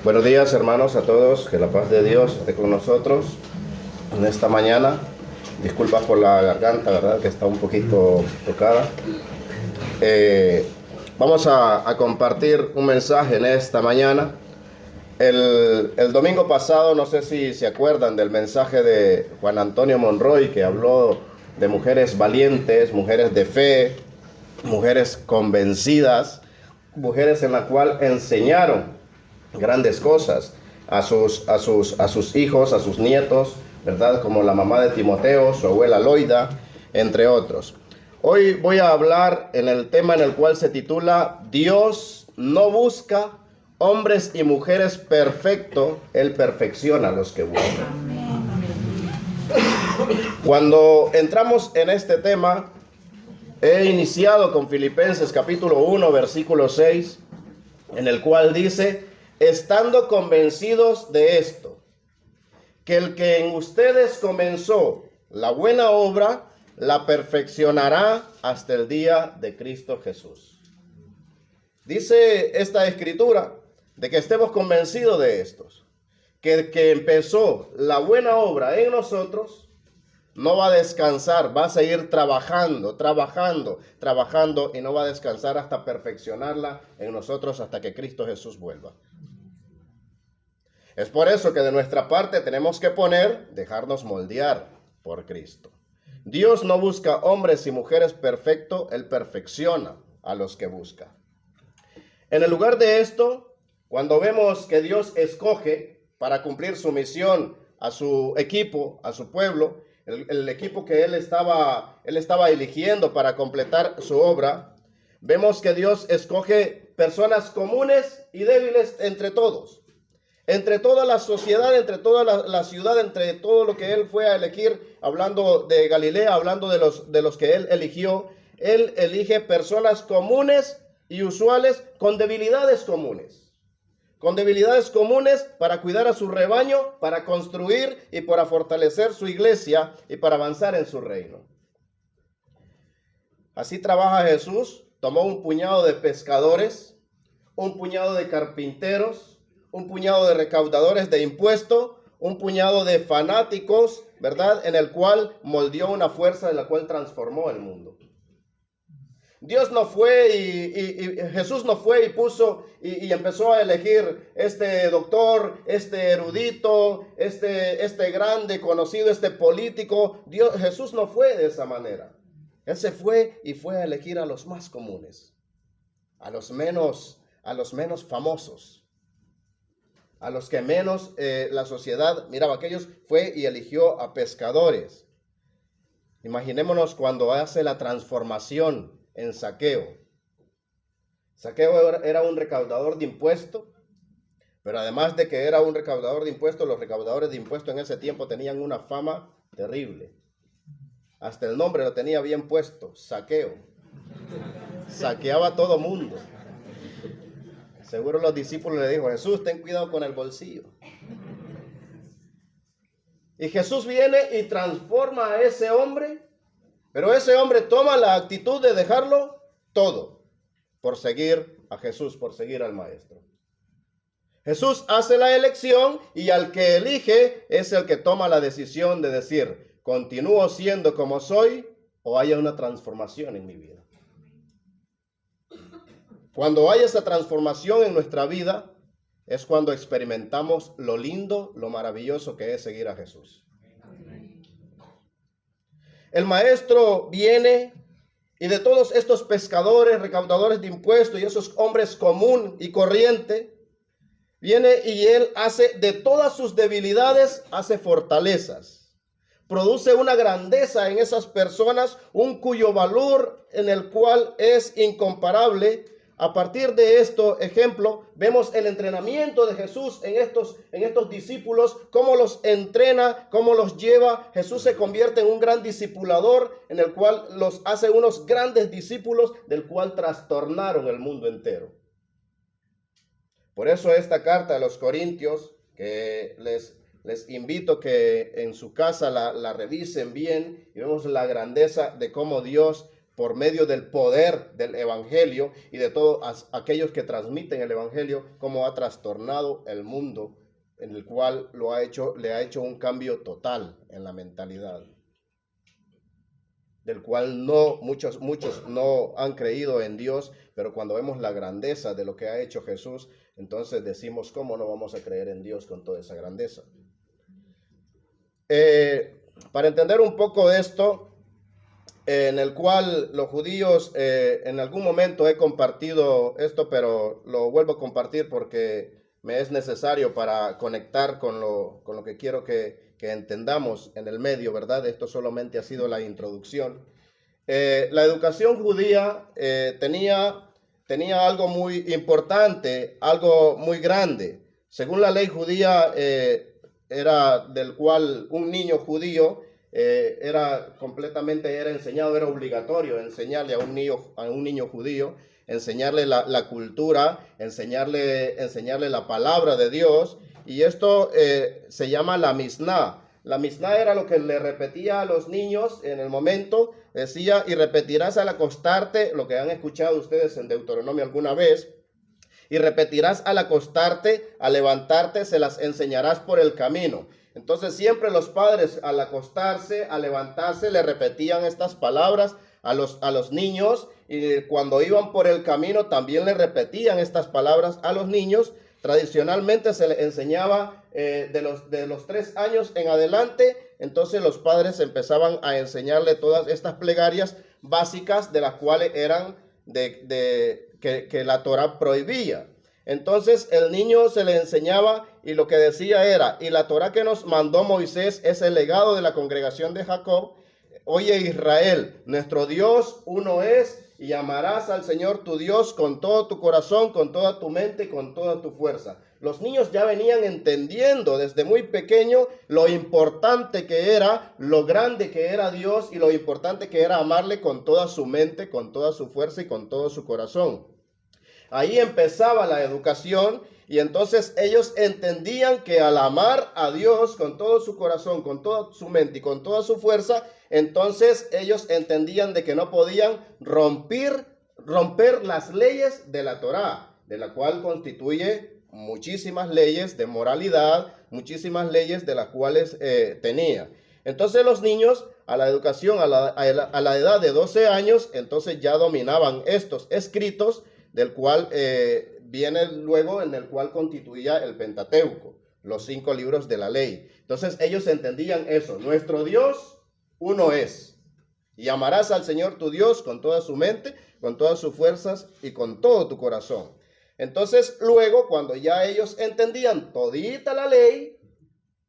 Buenos días, hermanos, a todos. Que la paz de Dios esté con nosotros en esta mañana. Disculpas por la garganta, ¿verdad? Que está un poquito tocada. Vamos a compartir un mensaje en esta mañana. El domingo pasado, no sé si se acuerdan del mensaje de Juan Antonio Monroy, que habló de mujeres valientes, mujeres de fe, mujeres convencidas, mujeres en la cual enseñaron grandes cosas a sus hijos, a sus nietos, ¿verdad? Como la mamá de Timoteo, su abuela Loida, entre otros. Hoy voy a hablar en el tema en el cual se titula Dios no busca hombres y mujeres perfectos, Él perfecciona a los que buscan. Cuando entramos en este tema, he iniciado con Filipenses capítulo 1, versículo 6, en el cual dice: estando convencidos de esto, que el que en ustedes comenzó la buena obra, la perfeccionará hasta el día de Cristo Jesús. Dice esta escritura de que estemos convencidos de estos, que el que empezó la buena obra en nosotros no va a descansar, va a seguir trabajando y no va a descansar hasta perfeccionarla en nosotros hasta que Cristo Jesús vuelva. Es por eso que de nuestra parte tenemos que dejarnos moldear por Cristo. Dios no busca hombres y mujeres perfectos, Él perfecciona a los que busca. En el lugar de esto, cuando vemos que Dios escoge para cumplir su misión a su equipo, a su pueblo, el equipo que Él estaba eligiendo para completar su obra, vemos que Dios escoge personas comunes y débiles entre todos. Entre toda la sociedad, entre toda la ciudad, entre todo lo que Él fue a elegir, hablando de Galilea, hablando de los que Él eligió, Él elige personas comunes y usuales con debilidades comunes. Con debilidades comunes para cuidar a su rebaño, para construir y para fortalecer su iglesia y para avanzar en su reino. Así trabaja Jesús. Tomó un puñado de pescadores, un puñado de carpinteros, un puñado de recaudadores de impuestos, un puñado de fanáticos, ¿verdad? En el cual moldeó una fuerza en la cual transformó el mundo. Dios no fue y Jesús no fue y puso y empezó a elegir este doctor, este erudito, este grande conocido, este político. Jesús no fue de esa manera. Él se fue y fue a elegir a los más comunes, a los menos famosos, a los que menos la sociedad miraba. Aquellos fue y eligió a pescadores. Imaginémonos cuando hace la transformación en Zaqueo. Zaqueo era un recaudador de impuestos, pero además de que era un recaudador de impuestos, los recaudadores de impuestos en ese tiempo tenían una fama terrible. Hasta el nombre lo tenía bien puesto, Zaqueo. Saqueaba a todo mundo. Seguro los discípulos le dijo: Jesús, ten cuidado con el bolsillo. Y Jesús viene y transforma a ese hombre, pero ese hombre toma la actitud de dejarlo todo por seguir a Jesús, por seguir al Maestro. Jesús hace la elección y al que elige es el que toma la decisión de decir: ¿continúo siendo como soy o haya una transformación en mi vida? Cuando hay esa transformación en nuestra vida, es cuando experimentamos lo lindo, lo maravilloso que es seguir a Jesús. El Maestro viene y de todos estos pescadores, recaudadores de impuestos y esos hombres común y corriente, viene y Él hace de todas sus debilidades, hace fortalezas. Produce una grandeza en esas personas, un cuyo valor en el cual es incomparable. A partir de esto ejemplo, vemos el entrenamiento de Jesús en estos discípulos, cómo los entrena, cómo los lleva. Jesús se convierte en un gran discipulador, en el cual los hace unos grandes discípulos, del cual trastornaron el mundo entero. Por eso esta carta a los Corintios, que les invito que en su casa la revisen bien, y vemos la grandeza de cómo Dios por medio del poder del evangelio y de todos aquellos que transmiten el evangelio, cómo ha trastornado el mundo en el cual le ha hecho un cambio total en la mentalidad, del cual muchos no han creído en Dios, pero cuando vemos la grandeza de lo que ha hecho Jesús, entonces decimos, ¿cómo no vamos a creer en Dios con toda esa grandeza? Para entender un poco esto, en el cual los judíos, en algún momento he compartido esto, pero lo vuelvo a compartir porque me es necesario para conectar con lo que quiero que entendamos en el medio, ¿verdad? Esto solamente ha sido la introducción. La educación judía tenía algo muy importante, algo muy grande. Según la ley judía, era del cual un niño judío era enseñado, era obligatorio enseñarle a un niño judío, enseñarle la cultura, enseñarle la palabra de Dios, y esto se llama la Misná. La Misná era lo que le repetía a los niños en el momento, decía, y repetirás al acostarte, lo que han escuchado ustedes en Deuteronomio alguna vez, y repetirás al acostarte, al levantarte, se las enseñarás por el camino. Entonces siempre los padres al acostarse, al levantarse, le repetían estas palabras a los niños, y cuando iban por el camino también le repetían estas palabras a los niños. Tradicionalmente se le enseñaba de los 3 años en adelante, entonces los padres empezaban a enseñarle todas estas plegarias básicas, de las cuales eran que la Torá prohibía. Entonces el niño se le enseñaba, y lo que decía era, y la Torá que nos mandó Moisés es el legado de la congregación de Jacob. Oye Israel, nuestro Dios uno es, y amarás al Señor tu Dios con todo tu corazón, con toda tu mente y con toda tu fuerza. Los niños ya venían entendiendo desde muy pequeño lo importante que era, lo grande que era Dios, y lo importante que era amarle con toda su mente, con toda su fuerza y con todo su corazón. Ahí empezaba la educación, y entonces ellos entendían que al amar a Dios con todo su corazón, con toda su mente y con toda su fuerza, entonces ellos entendían de que no podían romper las leyes de la Torá, de la cual constituye muchísimas leyes de moralidad, muchísimas leyes de las cuales tenía. Entonces los niños a la educación, a la edad de 12 años, entonces ya dominaban estos escritos, del cual viene luego, en el cual constituía el Pentateuco, los 5 libros de la ley. Entonces ellos entendían eso, nuestro Dios uno es, y amarás al Señor tu Dios con toda su mente, con todas sus fuerzas y con todo tu corazón. Entonces luego, cuando ya ellos entendían todita la ley,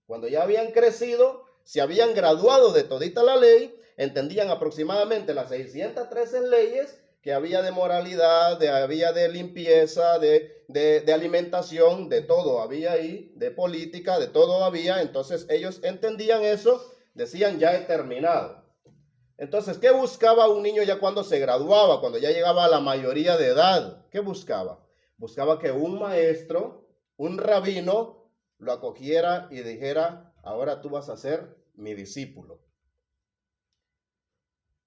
cuando ya habían crecido, se habían graduado de todita la ley, entendían aproximadamente las 613 leyes que había de moralidad, había de limpieza, de alimentación, de todo había ahí, de política, de todo había. Entonces ellos entendían eso, decían, ya he terminado. Entonces, ¿qué buscaba un niño ya cuando se graduaba, cuando ya llegaba a la mayoría de edad? ¿Qué buscaba? Buscaba que un maestro, un rabino, lo acogiera y dijera, ahora tú vas a ser mi discípulo.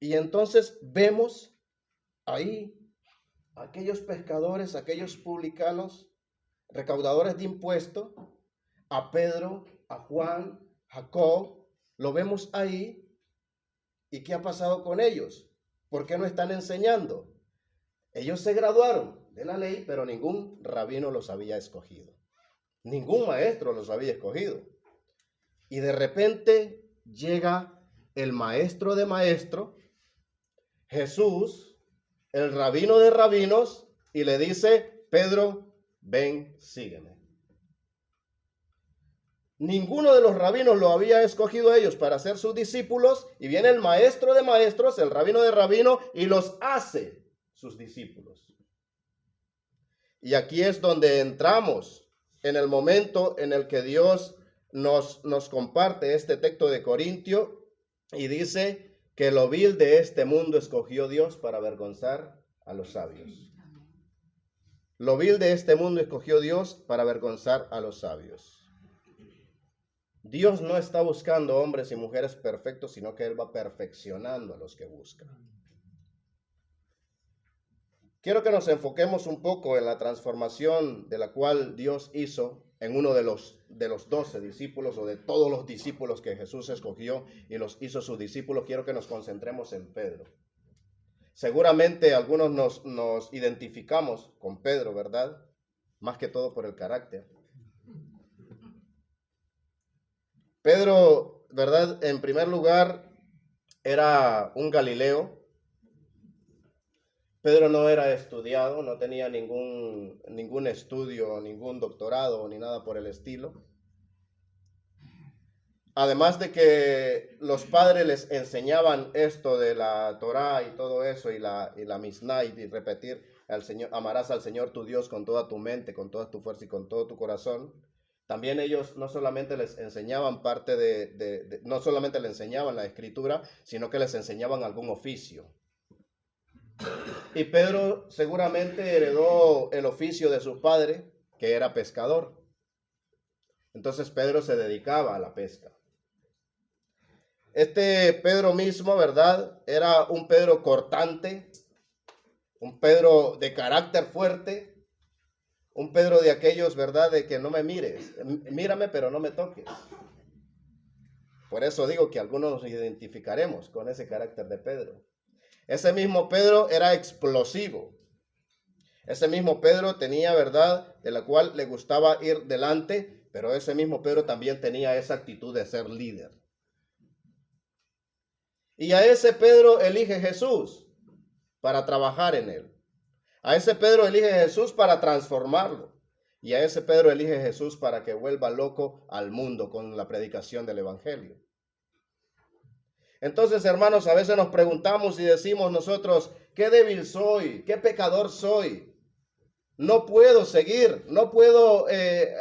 Y entonces vemos ahí aquellos pescadores, aquellos publicanos, recaudadores de impuestos, a Pedro, a Juan, Jacob, lo vemos ahí. ¿Y qué ha pasado con ellos? ¿Por qué no están enseñando? Ellos se graduaron de la ley, pero ningún rabino los había escogido. Ningún maestro los había escogido. Y de repente llega el maestro de maestros, Jesús, el rabino de rabinos, y le dice, Pedro, ven, sígueme. Ninguno de los rabinos lo había escogido a ellos para ser sus discípulos, y viene el maestro de maestros, el rabino de rabinos, y los hace sus discípulos. Y aquí es donde entramos en el momento en el que Dios nos comparte este texto de Corintio, y dice que lo vil de este mundo escogió Dios para avergonzar a los sabios. Lo vil de este mundo escogió Dios para avergonzar a los sabios. Dios no está buscando hombres y mujeres perfectos, sino que Él va perfeccionando a los que buscan. quiero que nos enfoquemos un poco en la transformación de la cual Dios hizo en uno de los 12 discípulos, o de todos los discípulos que Jesús escogió y los hizo sus discípulos. Quiero que nos concentremos en Pedro. Seguramente algunos nos identificamos con Pedro, ¿verdad? Más que todo por el carácter. Pedro, ¿verdad? En primer lugar, era un Galileo. Pedro no era estudiado, no tenía ningún estudio, ningún doctorado, ni nada por el estilo. Además de que los padres les enseñaban esto de la Torá y todo eso, y la Mishnah, y repetir al Señor, amarás al Señor tu Dios con toda tu mente, con toda tu fuerza y con todo tu corazón. También ellos no solamente les enseñaban no solamente les enseñaban la escritura, sino que les enseñaban algún oficio. Y Pedro seguramente heredó el oficio de su padre, que era pescador. Entonces Pedro se dedicaba a la pesca. Este Pedro mismo, ¿verdad? Era un Pedro cortante, un Pedro de carácter fuerte, un Pedro de aquellos, ¿verdad? De que no me mires, mírame pero no me toques. Por eso digo que algunos nos identificaremos con ese carácter de Pedro. Ese mismo Pedro era explosivo. Ese mismo Pedro tenía, ¿verdad?, de la cual le gustaba ir delante, pero ese mismo Pedro también tenía esa actitud de ser líder. Y a ese Pedro elige Jesús para trabajar en él. A ese Pedro elige Jesús para transformarlo. Y a ese Pedro elige Jesús para que vuelva loco al mundo con la predicación del evangelio. Entonces, hermanos, a veces nos preguntamos y decimos nosotros, qué débil soy, qué pecador soy. No puedo seguir, no puedo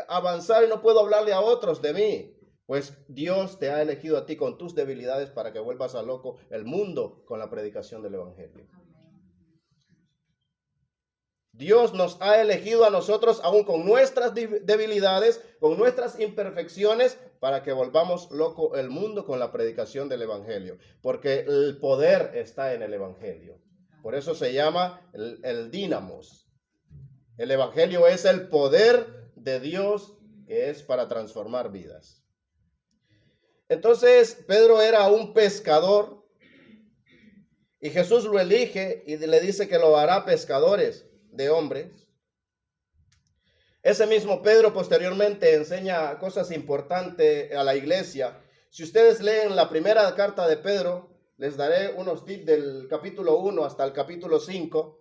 avanzar y no puedo hablarle a otros de mí. Pues Dios te ha elegido a ti con tus debilidades para que vuelvas a loco el mundo con la predicación del evangelio. Dios nos ha elegido a nosotros aún con nuestras debilidades, con nuestras imperfecciones, para que volvamos loco el mundo con la predicación del evangelio. Porque el poder está en el evangelio. Por eso se llama el dínamos. El evangelio es el poder de Dios que es para transformar vidas. Entonces Pedro era un pescador y Jesús lo elige y le dice que lo hará pescadores de hombres. Ese mismo Pedro posteriormente enseña cosas importantes a la iglesia. Si ustedes leen la primera carta de Pedro, les daré unos tips del capítulo 1 hasta el capítulo 5.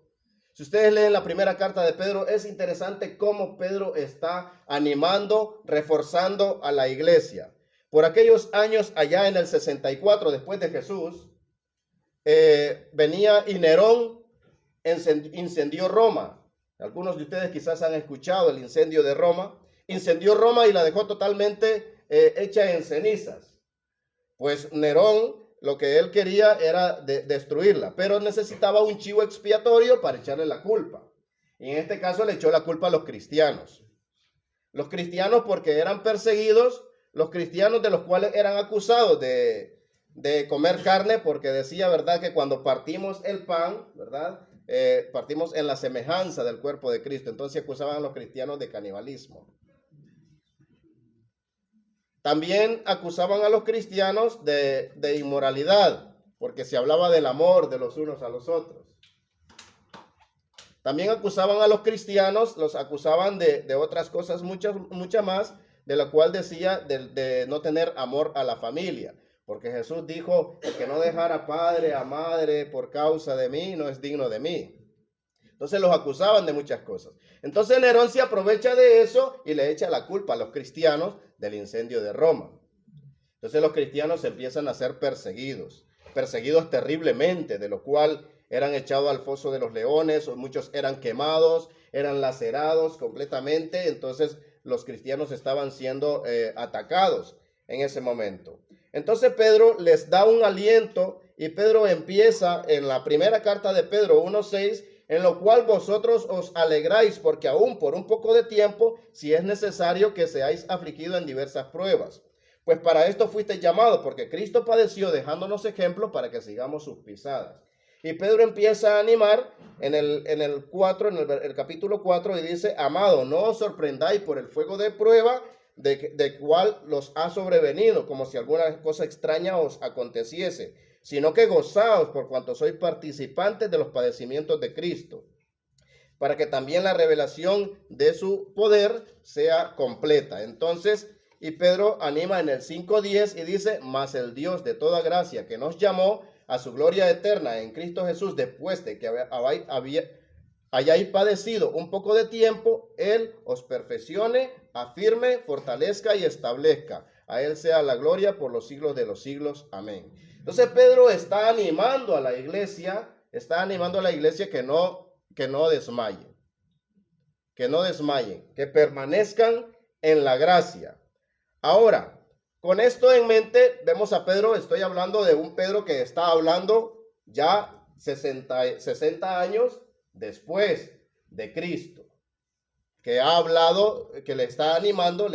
Si ustedes leen la primera carta de Pedro, es interesante cómo Pedro está animando, reforzando a la iglesia. Por aquellos años, allá en el 64 después de Jesús, venía y Nerón incendió Roma. Algunos de ustedes quizás han escuchado el incendio de Roma. Incendió Roma y la dejó totalmente hecha en cenizas. Pues Nerón, lo que él quería era destruirla, pero necesitaba un chivo expiatorio para echarle la culpa. Y en este caso le echó la culpa a los cristianos. Los cristianos porque eran perseguidos, los cristianos de los cuales eran acusados de comer carne, porque decía, ¿verdad?, que cuando partimos el pan, ¿verdad?, partimos en la semejanza del cuerpo de Cristo. Entonces acusaban a los cristianos de canibalismo. También acusaban a los cristianos de inmoralidad, porque se hablaba del amor de los unos a los otros. También acusaban a los cristianos, los acusaban de otras cosas, muchas más, de la cual decía de no tener amor a la familia. Porque Jesús dijo, el que no dejara padre a madre por causa de mí, no es digno de mí. Entonces los acusaban de muchas cosas. Entonces Nerón se aprovecha de eso y le echa la culpa a los cristianos del incendio de Roma. Entonces los cristianos empiezan a ser perseguidos terriblemente, de lo cual eran echados al foso de los leones, o muchos eran quemados, eran lacerados completamente. Entonces los cristianos estaban siendo atacados en ese momento. Entonces Pedro les da un aliento y Pedro empieza en la primera carta de Pedro 1:6, en lo cual vosotros os alegráis porque aún por un poco de tiempo, si es necesario, que seáis afligidos en diversas pruebas. Pues para esto fuisteis llamados, porque Cristo padeció dejándonos ejemplo para que sigamos sus pisadas. Y Pedro empieza a animar en el 4, el capítulo 4, y dice: amado, no os sorprendáis por el fuego de prueba de cual los ha sobrevenido, como si alguna cosa extraña os aconteciese, sino que gozaos por cuanto sois participantes de los padecimientos de Cristo, para que también la revelación de su poder sea completa. Entonces, y Pedro anima en el 5:10 y dice: mas el Dios de toda gracia, que nos llamó a su gloria eterna en Cristo Jesús, después de que hayáis padecido un poco de tiempo, Él os perfeccione, afirme, fortalezca y establezca. A Él sea la gloria por los siglos de los siglos. Amén. Entonces Pedro está animando a la iglesia, que no desmayen, que permanezcan en la gracia. Ahora, con esto en mente, vemos a Pedro. Estoy hablando de un Pedro que está hablando ya 60 años después de Cristo, que ha hablado, que les está animando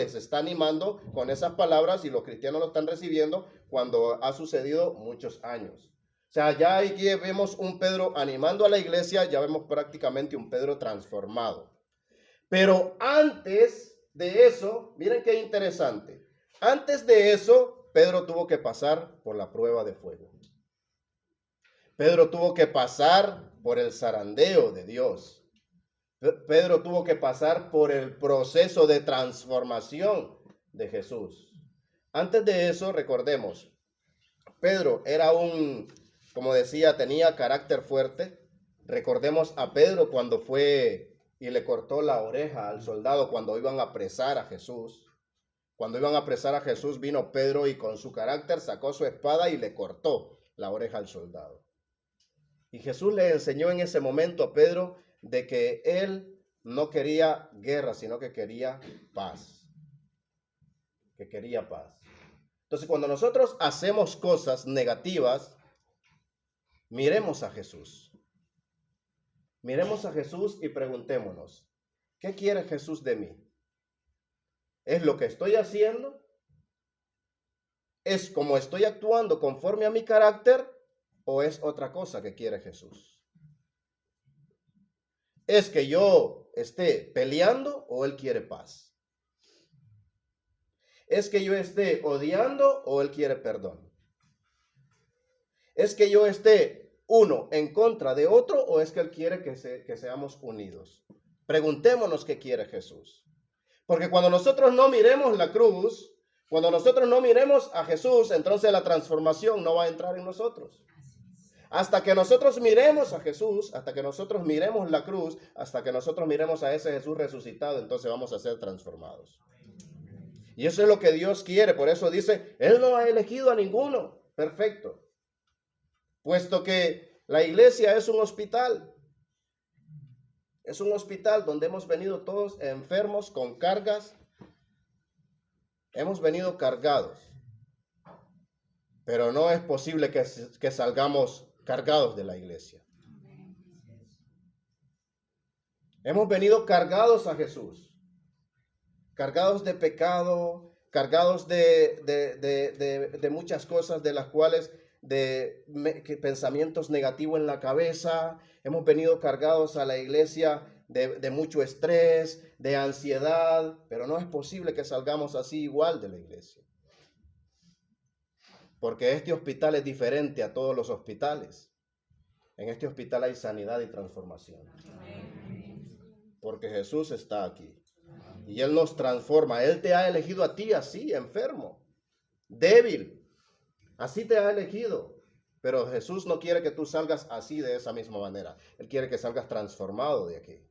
con esas palabras, y los cristianos lo están recibiendo cuando ha sucedido muchos años. O sea, ya aquí vemos un Pedro animando a la iglesia, ya vemos prácticamente un Pedro transformado. Pero antes de eso, miren qué interesante. Antes de eso, Pedro tuvo que pasar por la prueba de fuego. Pedro tuvo que pasar por el zarandeo de Dios. Pedro tuvo que pasar por el proceso de transformación de Jesús. Antes de eso, recordemos, Pedro era como decía, tenía carácter fuerte. Recordemos a Pedro cuando fue y le cortó la oreja al soldado cuando iban a apresar a Jesús. Cuando iban a apresar a Jesús, vino Pedro y con su carácter sacó su espada y le cortó la oreja al soldado. Y Jesús le enseñó en ese momento a Pedro de que él no quería guerra, sino que quería paz. Que quería paz. Entonces, cuando nosotros hacemos cosas negativas, miremos a Jesús. Miremos a Jesús y preguntémonos: ¿qué quiere Jesús de mí? ¿Es lo que estoy haciendo? ¿Es como estoy actuando conforme a mi carácter? ¿O es otra cosa que quiere Jesús? ¿Es que yo esté peleando o Él quiere paz? ¿Es que yo esté odiando o Él quiere perdón? ¿Es que yo esté uno en contra de otro o es que Él quiere que seamos unidos? Preguntémonos qué quiere Jesús. Porque cuando nosotros no miremos la cruz, cuando nosotros no miremos a Jesús, entonces la transformación no va a entrar en nosotros. Hasta que nosotros miremos a Jesús, hasta que nosotros miremos la cruz, hasta que nosotros miremos a ese Jesús resucitado, entonces vamos a ser transformados. Y eso es lo que Dios quiere. Por eso dice: Él no ha elegido a ninguno perfecto, puesto que la iglesia es un hospital. Es un hospital donde hemos venido todos enfermos, con cargas. Hemos venido cargados. Pero no es posible que salgamos cargados de la iglesia. Hemos venido cargados a Jesús. Cargados de pecado, cargados de muchas cosas, de las cuales pensamientos negativos en la cabeza. Hemos venido cargados a la iglesia de mucho estrés, de ansiedad, pero no es posible que salgamos así igual de la iglesia. Porque este hospital es diferente a todos los hospitales. En este hospital hay sanidad y transformación. Porque Jesús está aquí. Y Él nos transforma. Él te ha elegido a ti así, enfermo, débil. Así te ha elegido. Pero Jesús no quiere que tú salgas así, de esa misma manera. Él quiere que salgas transformado de aquí.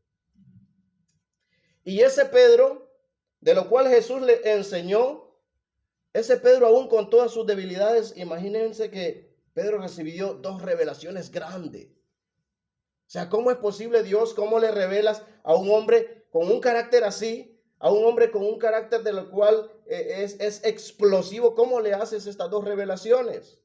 Y ese Pedro, de lo cual Jesús le enseñó, ese Pedro, aún con todas sus debilidades, imagínense que Pedro recibió 2 revelaciones grandes. O sea, ¿cómo es posible, Dios? ¿Cómo le revelas a un hombre con un carácter así, a un hombre con un carácter de lo cual es explosivo? ¿Cómo le haces estas 2 revelaciones?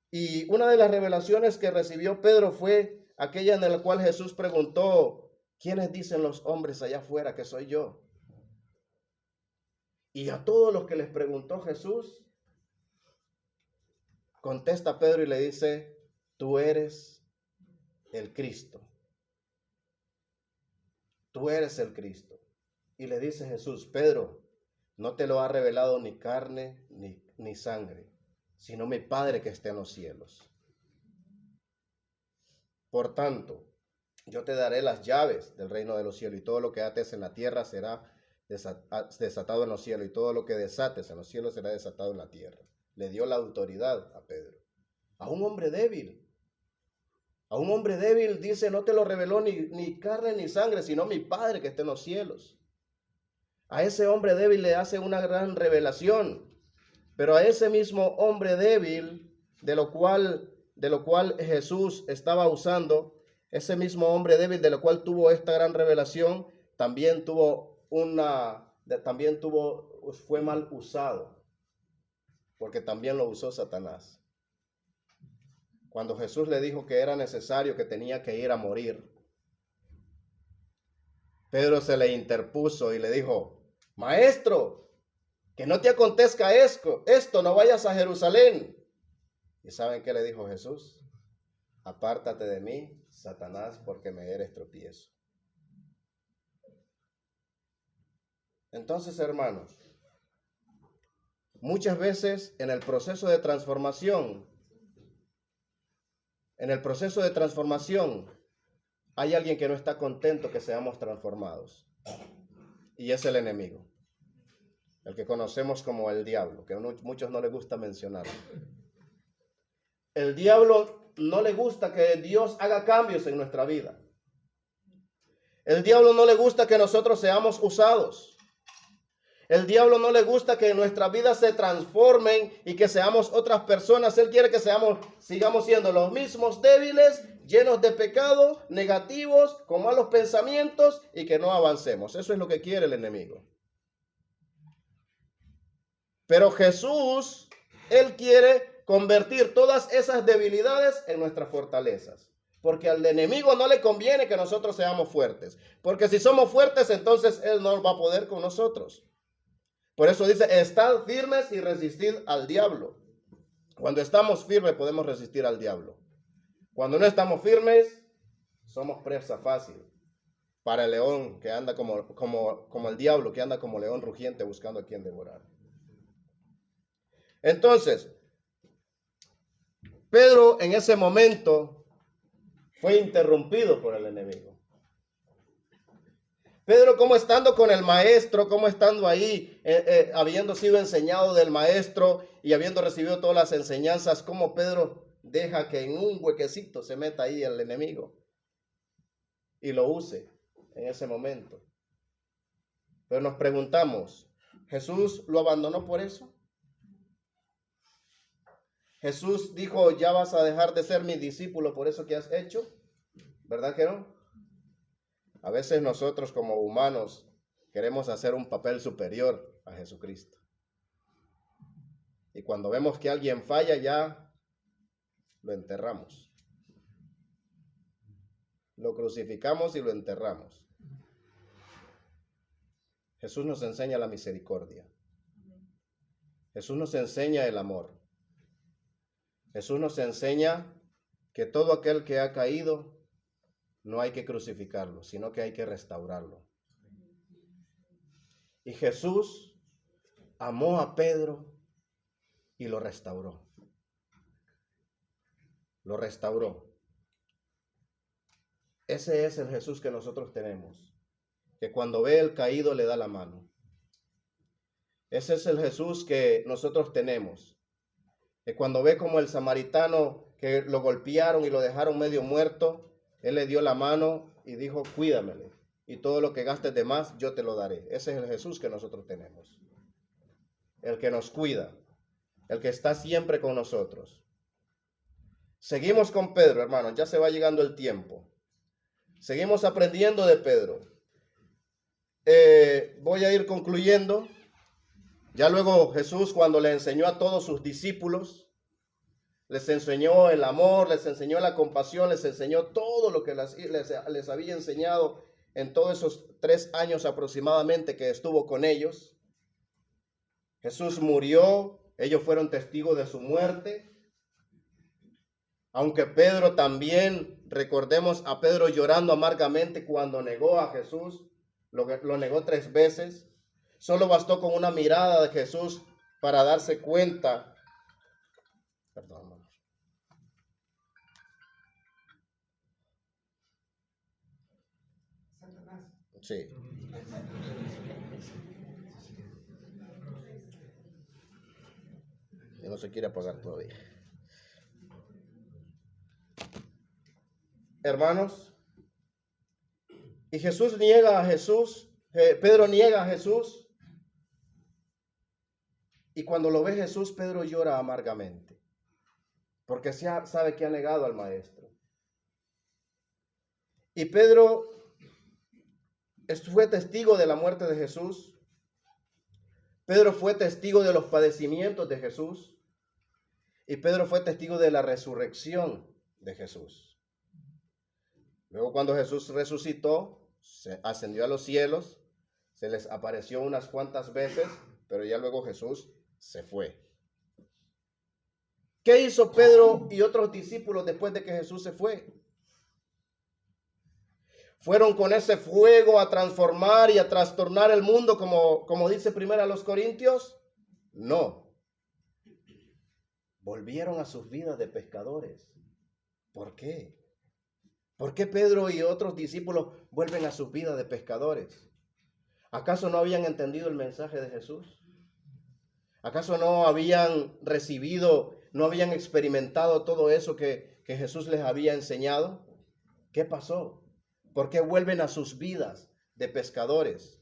Y una de las revelaciones que recibió Pedro fue aquella en la cual Jesús preguntó: ¿quiénes dicen los hombres allá afuera que soy yo? Y a todos los que les preguntó Jesús, contesta Pedro y le dice: tú eres el Cristo. Tú eres el Cristo. Y le dice Jesús, Pedro, no te lo ha revelado ni carne ni sangre, sino mi Padre que está en los cielos. Por tanto, yo te daré las llaves del reino de los cielos, y todo lo que ates en la tierra será desatado en los cielos, y todo lo que desates en los cielos será desatado en la tierra. Le dio la autoridad a Pedro. A un hombre débil. A un hombre débil dice, no te lo reveló ni carne ni sangre, sino mi Padre que está en los cielos. A ese hombre débil le hace una gran revelación. Pero a ese mismo hombre débil, de lo cual Jesús estaba usando, ese mismo hombre débil de lo cual tuvo esta gran revelación, fue mal usado, porque también lo usó Satanás. Cuando Jesús le dijo que era necesario, que tenía que ir a morir, Pedro se le interpuso y le dijo, Maestro, que no te acontezca esto, no vayas a Jerusalén. ¿Y saben qué le dijo Jesús? Apártate de mí, Satanás, porque me eres tropiezo. Entonces, hermanos, muchas veces en el proceso de transformación, hay alguien que no está contento que seamos transformados. Y es el enemigo. El que conocemos como el diablo, que a muchos no les gusta mencionar. El diablo no le gusta que Dios haga cambios en nuestra vida. El diablo no le gusta que nosotros seamos usados. El diablo no le gusta que nuestras vidas se transformen y que seamos otras personas. Él quiere que sigamos siendo los mismos débiles, llenos de pecado, negativos, con malos pensamientos y que no avancemos. Eso es lo que quiere el enemigo. Pero Jesús, Él quiere convertir todas esas debilidades en nuestras fortalezas. Porque al enemigo no le conviene que nosotros seamos fuertes. Porque si somos fuertes, entonces Él no va a poder con nosotros. Por eso dice, estad firmes y resistid al diablo. Cuando estamos firmes podemos resistir al diablo. Cuando no estamos firmes, somos presa fácil para el león que anda como el diablo, que anda como león rugiente buscando a quien devorar. Entonces, Pedro en ese momento fue interrumpido por el enemigo. Pedro, como estando con el maestro, como estando ahí, habiendo sido enseñado del maestro y habiendo recibido todas las enseñanzas, como Pedro deja que en un huequecito se meta ahí el enemigo y lo use en ese momento. Pero nos preguntamos, ¿Jesús lo abandonó por eso? Jesús dijo, ya vas a dejar de ser mi discípulo por eso que has hecho, ¿verdad que no? A veces nosotros como humanos queremos hacer un papel superior a Jesucristo. Y cuando vemos que alguien falla, ya lo enterramos. Lo crucificamos y lo enterramos. Jesús nos enseña la misericordia. Jesús nos enseña el amor. Jesús nos enseña que todo aquel que ha caído no hay que crucificarlo, sino que hay que restaurarlo. Y Jesús amó a Pedro y lo restauró. Lo restauró. Ese es el Jesús que nosotros tenemos, que cuando ve el caído le da la mano. Ese es el Jesús que nosotros tenemos, que cuando ve como el samaritano que lo golpearon y lo dejaron medio muerto, Él le dio la mano y dijo, cuídamele, y todo lo que gastes de más, yo te lo daré. Ese es el Jesús que nosotros tenemos. El que nos cuida, el que está siempre con nosotros. Seguimos con Pedro, hermanos, ya se va llegando el tiempo. Seguimos aprendiendo de Pedro. Voy a ir concluyendo. Ya luego Jesús, cuando le enseñó a todos sus discípulos, les enseñó el amor, les enseñó la compasión, les enseñó todo lo que les había enseñado en todos esos 3 años aproximadamente que estuvo con ellos. Jesús murió, ellos fueron testigos de su muerte. Aunque Pedro también recordemos a Pedro llorando amargamente cuando negó a Jesús, lo negó 3 veces. Solo bastó con una mirada de Jesús para darse cuenta. Perdón, hermano. Sí. Y no se quiere apagar todavía. Hermanos, y Jesús niega a Jesús, Pedro niega a Jesús, y cuando lo ve Jesús, Pedro llora amargamente, porque sabe que ha negado al Maestro. Y Pedro fue testigo de la muerte de Jesús. Pedro fue testigo de los padecimientos de Jesús. Y Pedro fue testigo de la resurrección de Jesús. Luego, cuando Jesús resucitó, se ascendió a los cielos, se les apareció unas cuantas veces, pero ya luego Jesús se fue. ¿Qué hizo Pedro y otros discípulos después de que Jesús se fue? ¿Fueron con ese fuego a transformar y a trastornar el mundo como dice primero a los Corintios? No. Volvieron a sus vidas de pescadores. ¿Por qué? ¿Por qué Pedro y otros discípulos vuelven a sus vidas de pescadores? ¿Acaso no habían entendido el mensaje de Jesús? ¿Acaso no habían recibido, no habían experimentado todo eso que Jesús les había enseñado? ¿Qué pasó? ¿Por qué vuelven a sus vidas de pescadores?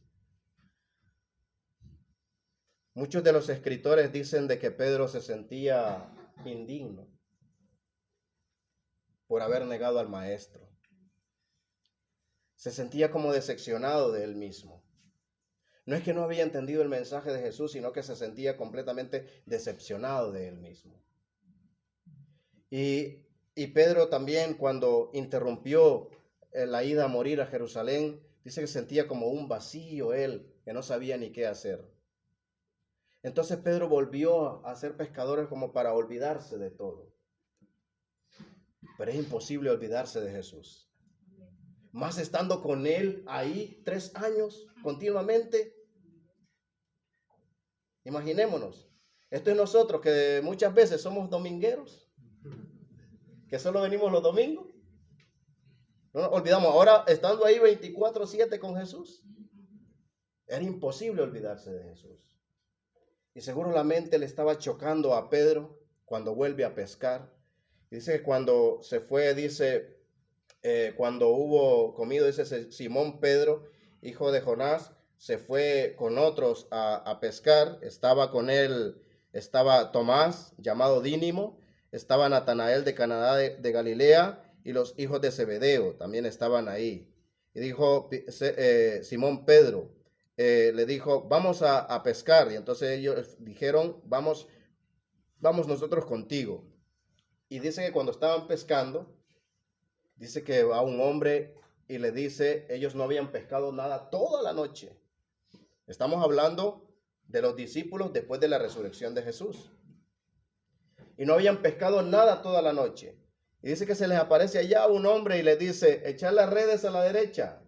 Muchos de los escritores dicen de que Pedro se sentía indigno por haber negado al Maestro. Se sentía como decepcionado de él mismo. No es que no había entendido el mensaje de Jesús, sino que se sentía completamente decepcionado de él mismo. Y Pedro también, cuando interrumpió la ida a morir a Jerusalén, dice que sentía como un vacío él, que no sabía ni qué hacer. Entonces Pedro volvió a ser pescador como para olvidarse de todo. Pero es imposible olvidarse de Jesús. Más estando con él ahí 3 años continuamente. Imaginémonos. Esto es nosotros que muchas veces somos domingueros, que solo venimos los domingos. No nos olvidamos. Ahora estando ahí 24/7 con Jesús, era imposible olvidarse de Jesús. Y seguro la mente le estaba chocando a Pedro cuando vuelve a pescar. Dice que cuando se fue, cuando hubo comido, dice Simón Pedro, hijo de Jonás, se fue con otros a pescar. Estaba con él, estaba Tomás, llamado Dídimo, estaba Natanael de Caná de Galilea y los hijos de Zebedeo también estaban ahí. Y dijo Simón Pedro, le dijo, vamos a pescar. Y entonces ellos dijeron, vamos nosotros contigo. Y dice que cuando estaban pescando, dice que va un hombre y le dice, ellos no habían pescado nada toda la noche. Estamos hablando de los discípulos después de la resurrección de Jesús. Y no habían pescado nada toda la noche. Y dice que se les aparece allá un hombre y les dice, echad las redes a la derecha.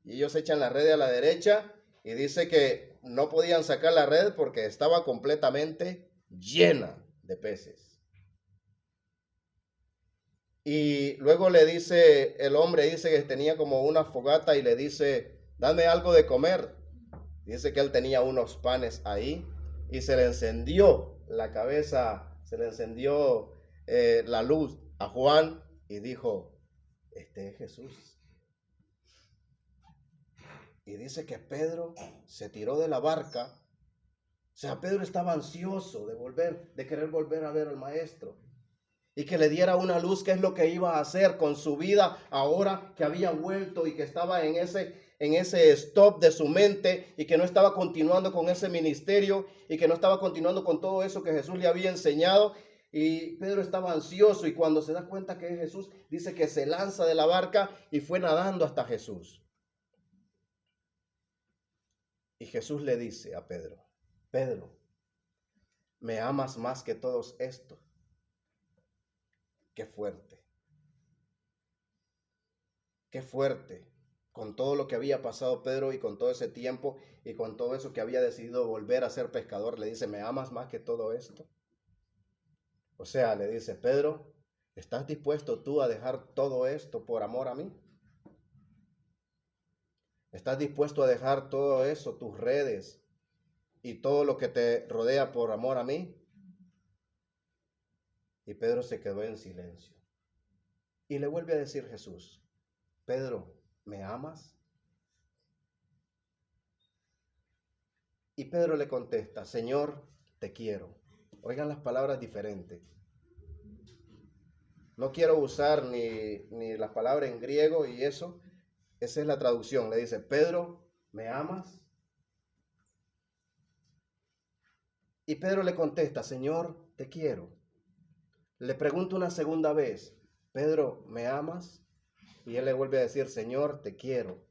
Y ellos echan la red a la derecha y dice que no podían sacar la red porque estaba completamente llena de peces. Y luego le dice, el hombre dice que tenía como una fogata y le dice, dame algo de comer. Dice que él tenía unos panes ahí y se le encendió la cabeza, se le encendió la luz a Juan y dijo, este es Jesús. Y dice que Pedro se tiró de la barca. O sea, Pedro estaba ansioso de querer volver a ver al Maestro. Y que le diera una luz, qué es lo que iba a hacer con su vida ahora que había vuelto y que estaba en ese stop de su mente y que no estaba continuando con ese ministerio y que no estaba continuando con todo eso que Jesús le había enseñado. Y Pedro estaba ansioso y cuando se da cuenta que es Jesús, dice que se lanza de la barca y fue nadando hasta Jesús. Y Jesús le dice a Pedro, Pedro, ¿me amas más que todos estos? Qué fuerte. Qué fuerte, con todo lo que había pasado Pedro y con todo ese tiempo y con todo eso que había decidido volver a ser pescador, le dice, ¿me amas más que todo esto? O sea, le dice, Pedro, ¿estás dispuesto tú a dejar todo esto por amor a mí? ¿Estás dispuesto a dejar todo eso, tus redes y todo lo que te rodea por amor a mí? Y Pedro se quedó en silencio. Y le vuelve a decir Jesús, Pedro, ¿me amas? Y Pedro le contesta, Señor, te quiero. Oigan las palabras diferentes. No quiero usar ni las palabras en griego y eso. Esa es la traducción. Le dice, Pedro, ¿me amas? Y Pedro le contesta, Señor, te quiero. Le pregunto una segunda vez, Pedro, ¿me amas? Y él le vuelve a decir, Señor, te quiero.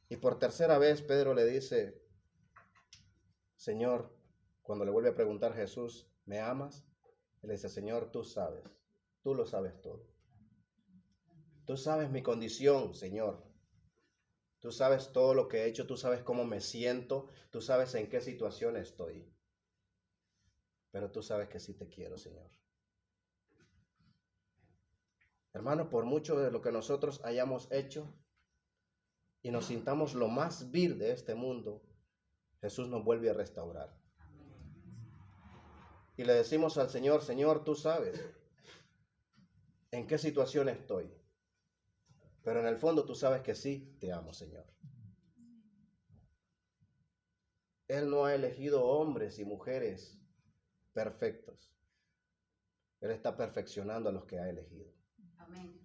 Y por tercera vez Pedro le dice, Señor, cuando le vuelve a preguntar Jesús, ¿me amas? Él le dice, Señor, tú lo sabes todo. Tú sabes mi condición, Señor. Tú sabes todo lo que he hecho, tú sabes cómo me siento, tú sabes en qué situación estoy. Pero tú sabes que sí te quiero, Señor. Hermano, por mucho de lo que nosotros hayamos hecho y nos sintamos lo más vil de este mundo, Jesús nos vuelve a restaurar. Y le decimos al Señor, Señor, tú sabes en qué situación estoy. Pero en el fondo tú sabes que sí te amo, Señor. Él no ha elegido hombres y mujeres perfectos. Él está perfeccionando a los que ha elegido. Amén.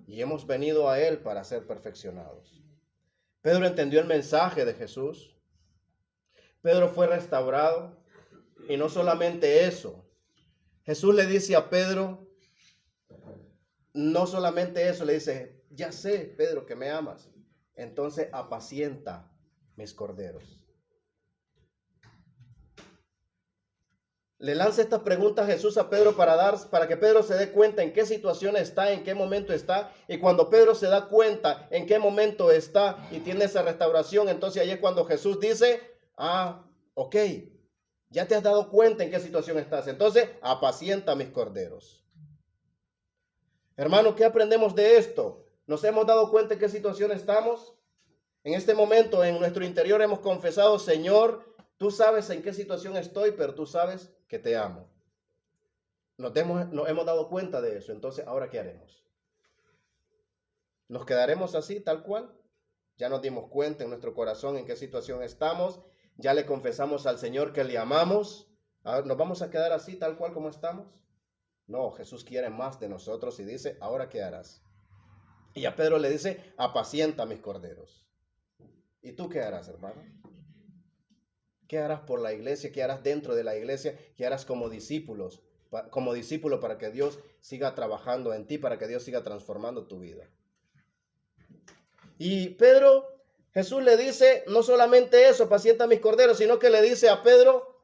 Y hemos venido a Él para ser perfeccionados. Pedro entendió el mensaje de Jesús. Pedro fue restaurado. Y no solamente eso. Jesús le dice a Pedro, no solamente eso, le dice, ya sé, Pedro, que me amas. Entonces apacienta mis corderos. Le lanza esta pregunta a Jesús a Pedro para que Pedro se dé cuenta en qué situación está, en qué momento está. Y cuando Pedro se da cuenta en qué momento está y tiene esa restauración, entonces ahí es cuando Jesús dice, ok, ya te has dado cuenta en qué situación estás. Entonces, apacienta mis corderos. Hermano, ¿qué aprendemos de esto? ¿Nos hemos dado cuenta en qué situación estamos? En este momento, en nuestro interior hemos confesado, Señor, tú sabes en qué situación estoy, pero tú sabes que te amo. Nos hemos dado cuenta de eso. Entonces, ¿ahora qué haremos? ¿Nos quedaremos así, tal cual? Ya nos dimos cuenta en nuestro corazón en qué situación estamos. Ya le confesamos al Señor que le amamos. ¿Nos vamos a quedar así, tal cual como estamos? No, Jesús quiere más de nosotros y dice, ¿ahora qué harás? Y a Pedro le dice, apacienta mis corderos. ¿Y tú qué harás, hermano? ¿Qué harás por la iglesia? ¿Qué harás dentro de la iglesia? ¿Qué harás como discípulos? Como discípulo para que Dios siga trabajando en ti, para que Dios siga transformando tu vida. Y Jesús le dice, no solamente eso, apacienta mis corderos, sino que le dice a Pedro,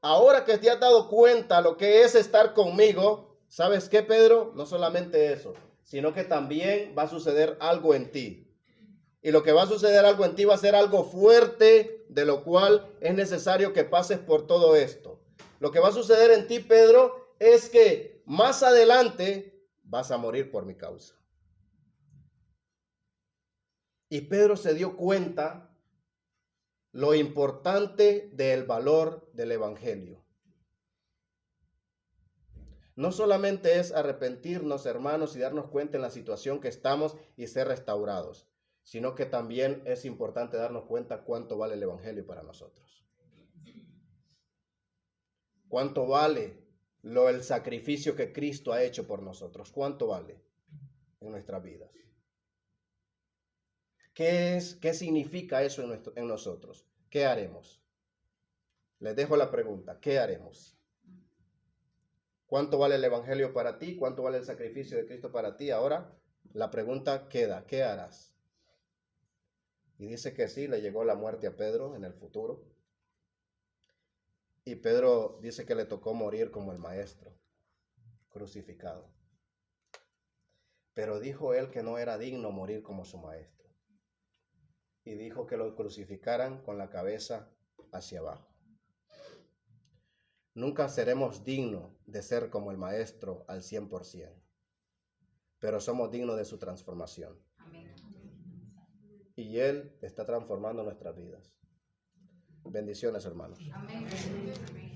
ahora que te has dado cuenta lo que es estar conmigo, ¿sabes qué, Pedro? No solamente eso, sino que también va a suceder algo en ti. Y lo que va a suceder algo en ti va a ser algo fuerte, de lo cual es necesario que pases por todo esto. Lo que va a suceder en ti, Pedro, es que más adelante vas a morir por mi causa. Y Pedro se dio cuenta lo importante del valor del evangelio. No solamente es arrepentirnos, hermanos, y darnos cuenta en la situación que estamos y ser restaurados, sino que también es importante darnos cuenta cuánto vale el evangelio para nosotros. ¿Cuánto vale el sacrificio que Cristo ha hecho por nosotros? ¿Cuánto vale en nuestras vidas? ¿Qué significa eso en nosotros? ¿Qué haremos? Les dejo la pregunta, ¿qué haremos? ¿Cuánto vale el evangelio para ti? ¿Cuánto vale el sacrificio de Cristo para ti? Ahora la pregunta queda, ¿qué harás? Y dice que sí, le llegó la muerte a Pedro en el futuro. Y Pedro dice que le tocó morir como el maestro, crucificado. Pero dijo él que no era digno morir como su maestro. Y dijo que lo crucificaran con la cabeza hacia abajo. Nunca seremos dignos de ser como el maestro al 100%, pero somos dignos de su transformación. Amén. Y él está transformando nuestras vidas. Bendiciones, hermanos. Amén.